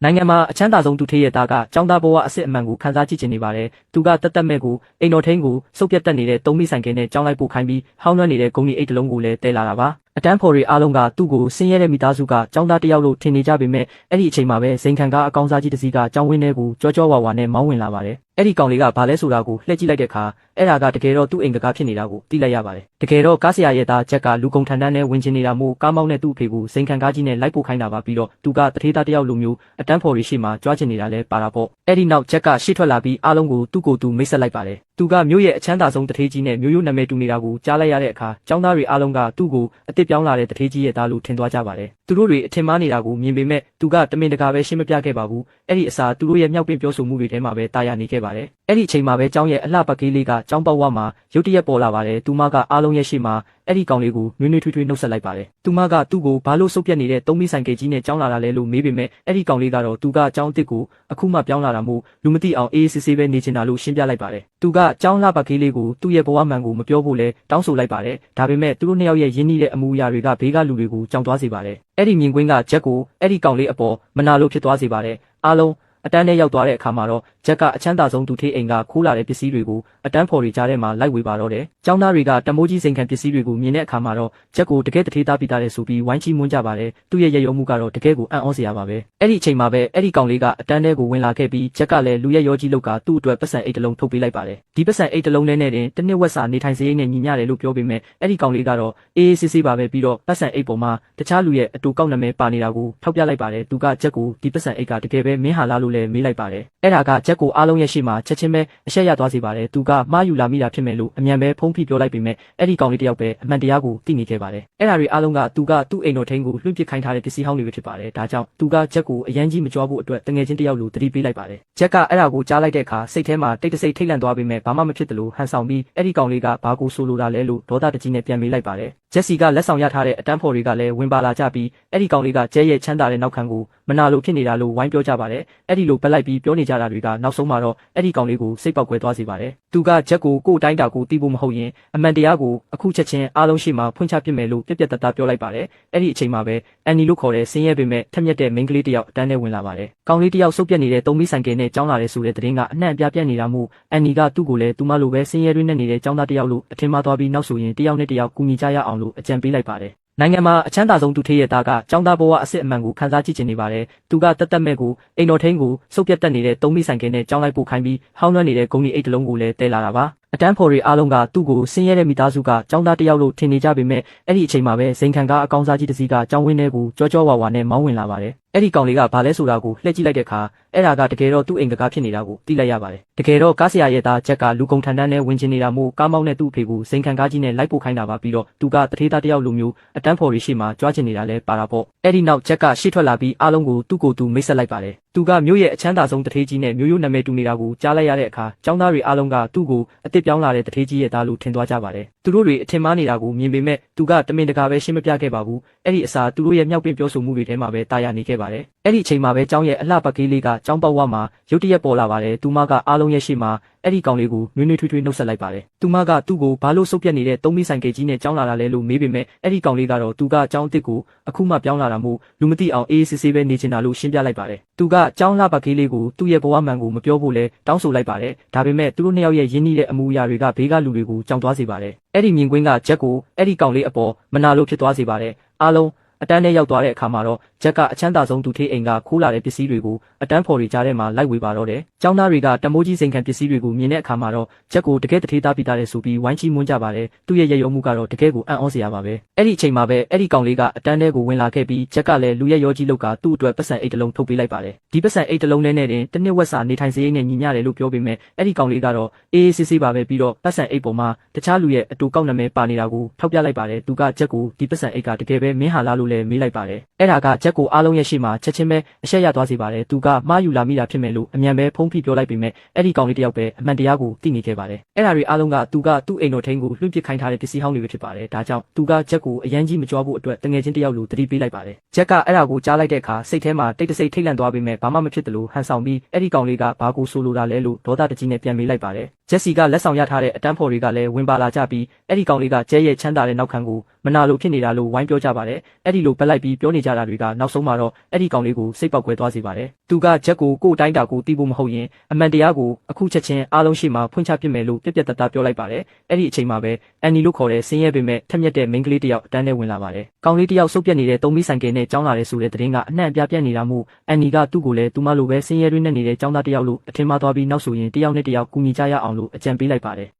နိုင်ငံမှာအချမ်းသာဆုံးသူထေးရဲ့သားကចောင်းသားဘဝအစစ်အမှန်ကိုခန်းစားကြည့်ချင်နေပါတယ်။သူကတက်တက်မဲ့ကိုအိမ်တော်ထင်းကိုစုပ်ပြတ်တက်နေတဲ့သုံးမိဆိုင်ကဲနဲ့ကြောင်းလိုက်ပို့ခိုင်းပြီးဟောင်းလွှမ်းနေတဲ့ဂုံကြီးအိတ်တလုံးကိုလည်းတဲလာတာပါ။အတန်းဖော်တွေအားလုံးကသူ့ကိုဆင်းရဲတဲ့မိသားစုကចောင်းသားတယောက်လို့ထင်နေကြပေမဲ့အဲ့ဒီအချိန်မှာပဲစိန်ခံကအကောင်းစားကြီးတစ်စီးကចောင်းဝင်းထဲကိုကြောဝါဝါနဲ့မောင်းဝင်လာပါတယ်။အဲ့ဒီကောင်လေးကဘာလဲဆိုတာကိုလှည့်ကြည့်လိုက်တဲ့အခါအဲ့ဒါကတကယ်တော့သူ့အိမ်ကဖြစ်နေတာကိုသိလိုက်ရပါတယ်။တကယ်တော့ကားဆရာရဲ့သားချက်ကလူကုန်ထန်တန်းနဲ့ဝင်ချင်နေတာမို့ကားမောင်းနဲ့သူ့အဖေကိုစိန်ခံကားကြီးနဲ့လိုက်ပို့ခိုင်းတာပါပြီးတော့သူကတထေးသားတယောက်လိုမျိုးအတန်းဖော်တွေရှိမှကြွားချင်နေတာလဲပါတာပေါ့။အဲ့ဒီနောက်ချက်ကရှေ့ထွက်လာပြီးအားလုံးကိုသူ့ကိုယ်သူမိတ်ဆက်လိုက်ပါတယ်။သူကမြို့ရဲ့အချမ်းသာဆုံးတထေးကြီးနဲ့မျိုးရိုးနာမည်တူနေတာကိုကြားလိုက်ရတဲ့အခါចောင်းသားတွေအားလုံးကသူ့ကိုအစ်စ်ပြောင်းလာတဲ့တထေးကြီးရဲ့သားလို့ထင်သွားကြပါတယ်။သူတို့တွေအထင်မှားနေတာကိုမြင်ပေမဲ့သူကတမင်တကာပဲရှင်းမပြခဲ့ပါဘူး။အဲ့ဒီအစားသူတို့ရဲ့မြောက်ပင့်ပြောဆိုမှုတွေထဲမှာပဲတာယာနေခဲ့ပါတယ်။အဲ့ဒီအချိန်မှာပဲကျောင်းရဲ့အလှပကလေးလေးကကျောင်းပေါက်ဝမှာရုတ်တရက်ပေါ်လာပါတယ်။သူမကအားလုံးရဲ့ရှေ့မှာအဲ့ဒီကောင်လေးကိုနွေးနွေးထွေးထွေးနှုတ်ဆက်လိုက်ပါတယ်။သူမကသူ့ကိုဘာလို့စုပ်ပြတ်နေတဲ့သုံးမိဆိုင်ကကြီးနဲ့ကျောင်းလာတာလဲလို့မေးပေမဲ့အဲ့ဒီကောင်လေးကတော့သူကကျောင်းတစ်ကိုအခုမှပြောင်းလာတာမို့လူမသိအောင်အေးအေးဆေးဆေးပဲနေချင်တာလို့ရှင်းပြလိုက်ပါတယ်။သူကကျောင်းလှပကလေးလေးကိုသူ့ရဲ့ဘဝမှန်ကိုမပြောဖို့လဲတောင်းဆိုလိုက်ပါတယ်။ဒါပေမဲ့သူတို့နှစ်ယောက်ရဲ့ရင်းနှီးတဲ့အမူအရာတွေကဘေးကလူတွေကိုကြောင်သွားစေပါတယ်။အဲ့ဒီမြင်ကွင်းကဂျက်ကိုအဲ့ဒီကောင်လေးအပေါ်မနာလို့ဖြစ်သွားစေပါတယ်။အားလုံးအတန်းထဲရောက်သွားတဲ့အခါမှာတော့ဂျက်ကအချမ်းသာဆုံးသူထေးအိမ်ကခိုးလာတဲ့ပစ္စည်းတွေကိုအတန်းဖော်တွေကြားထဲမှာလိုက်ဝေပါတော့တယ်။ကျောင်းသားတွေကတမိုးကြီးစိန်ခံပစ္စည်းတွေကိုမြင်တဲ့အခါမှာတော့ဂျက်ကိုတကယ်တထေးသားပြီးသားတယ်ဆိုပြီးဝိုင်းချီးမွမ်းကြပါတယ်။သူ့ရဲ့ရရုံမှုကတော့တကယ်ကိုအံ့ဩစရာပါပဲ။အဲ့ဒီအချိန်မှာပဲအဲ့ဒီကောင်လေးကအတန်းထဲကိုဝင်လာခဲ့ပြီးဂျက်ကလည်းလူရဲ့ရောကြီးလောက်ကသူ့အတွက်ပတ်စံအိတ်တလုံးထုတ်ပေးလိုက်ပါတယ်။ဒီပတ်စံအိတ်တလုံးနဲ့တင်တစ်နှစ်ဝက်စာနေထိုင်စရိတ်နဲ့ညီမျှတယ်လို့ပြောပေမဲ့အဲ့ဒီကောင်လေးကတော့အေးအေးဆေးဆေးပါပဲပြီးတော့ပတ်စံအိတ်ပေါ်မှာတခြားလူရဲ့အတူကောက်နာမည်ပါနေတာကိုထောက်ပြလိုက်ပါတယ်။သူကဂျက်ကိုဒီပတ်စံအိတ်ကတကယ်ပဲမင်းဟာလားလို့လည်းမေးလိုက်ပါတယ်။အဲ့ဒါကဂျက်ကိုအားလုံးရဲ့ရှေ့မှာချက်ချင်းပဲအရှက်ရသွားစေပါတယ်။သူကမှားယူလာမိတာဖြစ်မယ်လို့အမြန်ပဲဖုံးဖိပြောလိုက်ပေမဲ့အဲ့ဒီကောင်လေးတယောက်ပဲအမှန်တရားကိုသိနေခဲ့ပါတယ်။အဲ့ဒါတွေအားလုံးကသူကသူ့အိမ်တော်ထင်းကိုလွှင့်ပစ်ခိုင်းထားတဲ့ပစ္စည်းဟောင်းတွေဖြစ်ပါတယ်။ဒါကြောင့်သူကဂျက်ကိုအရန်ကြီးမကြွားဖို့အတွက်တငယ်ချင်းတယောက်လိုတတိပေးလိုက်ပါတယ်။ဂျက်ကအဲ့ဒါကိုကြားလိုက်တဲ့အခါစိတ်ထဲမှာတိတ်တဆိတ်ထိတ်လန့်သွားပေမဲ့ဘာမှမဖြစ်သလိုဟန်ဆောင်ပြီးအဲ့ဒီကောင်လေးကဘာကိုဆိုလိုတာလဲလို့ဒေါသတကြီးနဲ့ပြန်မေးလိုက်ပါတယ်။ဂျက်စီကလက်ဆောင်ရထားတဲ့အတန်းဖော်တွေကလည်းဝင်ပါလာကြပြီးအဲ့ဒီကောင်လေးကကျဲရဲ့ချမ်းသာတဲ့နောက်ခံကိုမနာလိုဖြစ်နေတာလို့ဝိုင်းပြောကြပါတယ်။အဲ့ဒီလိုပတ်လိုက်ပြီးပြောနေကြတာတွေကနောက်ဆုံးမှာတော့အဲ့ဒီကောင်လေးကိုစိတ်ပေါက်ကွဲသွားစေပါတယ်။သူကဂျက်ကိုကို့တိုင်းတာကိုတီးဖို့မဟုတ်ရင်အမှန်တရားကိုအခုချက်ချင်းအားလုံးရှိမှဖွင့်ချပစ်မယ်လို့ပြက်ပြက်တသားပြောလိုက်ပါတယ်။အဲ့ဒီအချိန်မှာပဲအန်နီလို့ခေါ်တဲ့ဆင်းရဲပေမဲ့ထက်မြက်တဲ့မိန်းကလေးတယောက်အတန်းထဲဝင်လာပါတယ်။ကောင်လေးတယောက်စုပ်ပြတ်နေတဲ့သုံးမိဆိုင်ကဲနဲ့ကြောင်းလာတဲ့ဆိုတဲ့သတင်းကအနှံ့အပြားပြန့်နေတာမို့အန်နီကသူ့ကိုလည်းသူမလိုပဲဆင်းရဲတွင်းနဲ့နေတဲ့ကျောင်းသားတယောက်လို့အထင်မှားသွားပြီးနောက်ဆိုရင်တယောက်နဲ့တယောက်ကူညီကြရအောင်လို့အကြံပေးလိုက်ပါတယ်။နိုင်ငံမှာအချမ်းသာဆုံးသူထေးရဲ့သားကចောင်းသားဘဝအစစ်အမှန်ကိုခန်းစားကြည့်ချင်နေပါတယ်။သူကတက်တက်မဲ့ကိုအိမ်တော်ထင်းကိုစုပ်ပြတ်တက်နေတဲ့သုံးမိဆိုင်ကဲနဲ့ကြောင်းလိုက်ပို့ခိုင်းပြီးဟောင်းလွှမ်းနေတဲ့ဂုံကြီးအိတ်တလုံးကိုလည်းတဲလာတာပါ။အတန်းဖော်တွေအားလုံးကသူ့ကိုဆင်းရဲတဲ့မိသားစုကចောင်းသားတယောက်လို့ထင်နေကြပေမဲ့အဲ့ဒီအချိန်မှာပဲစိန်ခံကအကောင်းစားကြီးတစ်စီးကចောင်းဝင်းထဲကိုကြောဝါဝါနဲ့မောင်းဝင်လာပါတယ်။အဲ့ဒီကောင်လေးကဘာလဲဆိုတာကိုလှည့်ကြည့်လိုက်တဲ့အခါအဲ့ဒါကတကယ်တော့သူ့အိမ်ကဖြစ်နေတာကိုသိလိုက်ရပါတယ်။တကယ်တော့ကားဆရာရဲ့သားချက်ကလူကုန်ထန်တန်းနဲ့ဝင်ချင်နေတာမို့ကားမောင်းနဲ့သူ့အဖေကိုစိန်ခံကားကြီးနဲ့လိုက်ပို့ခိုင်းတာပါပြီးတော့သူကတထေးသားတယောက်လိုမျိုးအတန်းဖော်တွေရှိမှကြွားချင်နေတာလဲပါတာပေါ့။အဲ့ဒီနောက်ချက်ကရှေ့ထွက်လာပြီးအားလုံးကိုသူ့ကိုယ်သူမိတ်ဆက်လိုက်ပါတယ်။သူကမြို့ရဲ့အချမ်းသာဆုံးတထေးကြီးနဲ့မျိုးရိုးနာမည်တူနေတာကိုကြားလိုက်ရတဲ့အခါចောင်းသားတွေအားလုံးကသူ့ကိုအစ်စ်ပြောင်းလာတဲ့တထေးကြီးရဲ့သားလို့ထင်သွားကြပါတယ်။သူတို့တွေအထင်မှားနေတာကိုမြင်ပေမဲ့သူကတမင်တကာပဲရှင်းမပြခဲ့ပါဘူး။အဲ့ဒီအစားသူတို့ရဲ့မြောက်ပင့်ပြောဆိုမှုတွေထဲမှာပဲတာယာနေခဲ့ပါတယ်။အဲ့ဒီအချိန်မှာပဲကျောင်းရဲ့အလှပကလေးလေးကကျောင်းပေါက်ဝမှာရုတ်တရက်ပေါ်လာပါတယ်။သူမကအားလုံးရဲ့ရှေ့မှာအဲ့ဒီကောင်လေးကိုနွေးနွေးထွေးထွေးနှုတ်ဆက်လိုက်ပါတယ်။သူမကသူ့ကိုဘာလို့စုပ်ပြတ်နေတဲ့သုံးမိဆိုင်ကကြီးနဲ့ကျောင်းလာတာလဲလို့မေးပေမဲ့အဲ့ဒီကောင်လေးကတော့သူကကျောင်းတစ်ကိုအခုမှပြောင်းလာတာမို့လူမသိအောင်အေးအေးဆေးဆေးပဲနေချင်တာလို့ရှင်းပြလိုက်ပါတယ်။သူကကျောင်းလှပကလေးကိုသူ့ရဲ့ဘဝမှန်ကိုမပြောဖို့လဲတောင်းဆိုလိုက်ပါတယ်။ဒါပေမဲ့သူတို့နှစ်ယောက်ရဲ့ရင်းနှီးတဲ့အမူအရာတွေကဘေးကလူတွေကိုကြောင်သွားစေပါတယ်။အဲ့ဒီမြင်ကွင်းကဂျက်ကိုအဲ့ဒီကောင်လေးအပေါ်မနာလို့ဖြစ်သွားစေပါတယ်။အားလုံးအတန်းထဲရောက်သွားတဲ့အခါမှာတော့ဂျက်ကအချမ်းသာဆုံးသူထေးအိမ်ကခိုးလာတဲ့ပစ္စည်းတွေကိုအတန်းဖော်တွေကြားထဲမှာလိုက်ဝေပါတော့တယ်။ကျောင်းသားတွေကတမိုးကြီးစိန်ခံပစ္စည်းတွေကိုမြင်တဲ့အခါမှာတော့ဂျက်ကိုတကယ်တထေးသားပြီးသားတယ်ဆိုပြီးဝိုင်းချီးမွမ်းကြပါတယ်။သူ့ရဲ့ရရုံမှုကတော့တကယ်ကိုအံ့ဩစရာပါပဲ။အဲ့ဒီအချိန်မှာပဲအဲ့ဒီကောင်လေးကအတန်းထဲကိုဝင်လာခဲ့ပြီးဂျက်ကလည်းလူရဲ့ရောကြီးလောက်ကသူ့အတွက်ပတ်စံအိတ်တလုံးထုတ်ပေးလိုက်ပါတယ်။ဒီပတ်စံအိတ်တလုံးနဲ့တင်တစ်နှစ်ဝက်စာနေထိုင်စရိတ်နဲ့ညီမျှတယ်လို့ပြောပေမဲ့အဲ့ဒီကောင်လေးကတော့အေးအေးဆေးဆေးပါပဲပြီးတော့ပတ်စံအိတ်ပေါ်မှာတခြားလူရဲ့အတူကောက်နာမည်ပါနေတာကိုထောက်ပြလိုက်ပါတယ်။သူကဂျက်ကိုဒီပတ်စံအိတ်ကတကယ်ပဲမင်းဟာလားလို့လည်းမေးလိုက်ပါတယ်။အဲ့ဒါကဂျက်ကိုအားလုံးရဲ့ရှေ့မှာချက်ချင်းပဲအရှက်ရသွားစေပါတယ်။သူကမှားယူလာမိတာဖြစ်မယ်လို့အမြန်ပဲဖုံးဖိပြောလိုက်ပေမဲ့အဲ့ဒီကောင်လေးတယောက်ပဲအမှန်တရားကိုသိနေခဲ့ပါတယ်။အဲ့ဒါတွေအားလုံးကသူကသူ့အိမ်တော်ထင်းကိုလွှင့်ပစ်ခိုင်းထားတဲ့ပစ္စည်းဟောင်းတွေဖြစ်ပါတယ်။ဒါကြောင့်သူကဂျက်ကိုအရန်ကြီးမကြွားဖို့အတွက်တငယ်ချင်းတယောက်လိုတတိပေးလိုက်ပါတယ်။ဂျက်ကအဲ့ဒါကိုကြားလိုက်တဲ့အခါစိတ်ထဲမှာတိတ်တဆိတ်ထိတ်လန့်သွားပေမဲ့ဘာမှမဖြစ်သလိုဟန်ဆောင်ပြီးအဲ့ဒီကောင်လေးကဘာကိုဆိုလိုတာလဲလို့ဒေါသတကြီးနဲ့ပြန်မေးလိုက်ပါတယ်။ဂျက်စီကလက်ဆောင်ရထားတဲ့အတန်းဖော်တွေကလည်းဝင်ပါလာကြပြီးအဲ့ဒီကောင်လေးကကျဲရဲ့ချမ်းသာတဲ့နောက်ခံကိုမနာလိုဖြစ်နေတာလို့ဝိုင်းပြောကြပါတယ်။အဲ့ဒီလိုပတ်လိုက်ပြီးပြောနေကြတာတွေကနောက်ဆုံးမှာတော့အဲ့ဒီကောင်လေးကိုစိတ်ပေါက်ကွဲသွားစေပါတယ်။ သူကဂျက်ကိုကိုတိုင်းတာကိုတီးဖို့မဟုတ်ရင်အမှန်တရားကိုအခုချက်ချင်းအားလုံးရှိမှဖွင့်ချပစ်မယ်လို့ပြက်ပြက်တသားပြောလိုက်ပါတယ်။အဲ့ဒီအချိန်မှာပဲအန်နီလို့ခေါ်တဲ့ဆင်းရဲပေမဲ့ထက်မြက်တဲ့မိန်းကလေးတစ်ယောက်အတန်းထဲဝင်လာပါတယ်။ကောင်လေးတစ်ယောက်စုပ်ပြက်နေတဲ့သုံးမီးဆိုင်ကယ်နဲ့ကြောင်းလာတဲ့ဆိုတဲ့သတင်းကအနှံ့အပြားပြန့်နေတာမို့အန်နီကသူ့ကိုလည်းသူမလိုပဲဆင်းရဲရင်းနဲ့နေတဲ့ចောင်းသားတစ်ယောက်လို့အထင်မှားသွားပြီးနောက်ဆိုရင်တစ်ယောက်နဲ့တစ်ယောက်ကူညီကြရအောင်လို့အကြံပေးလိုက်ပါတယ်။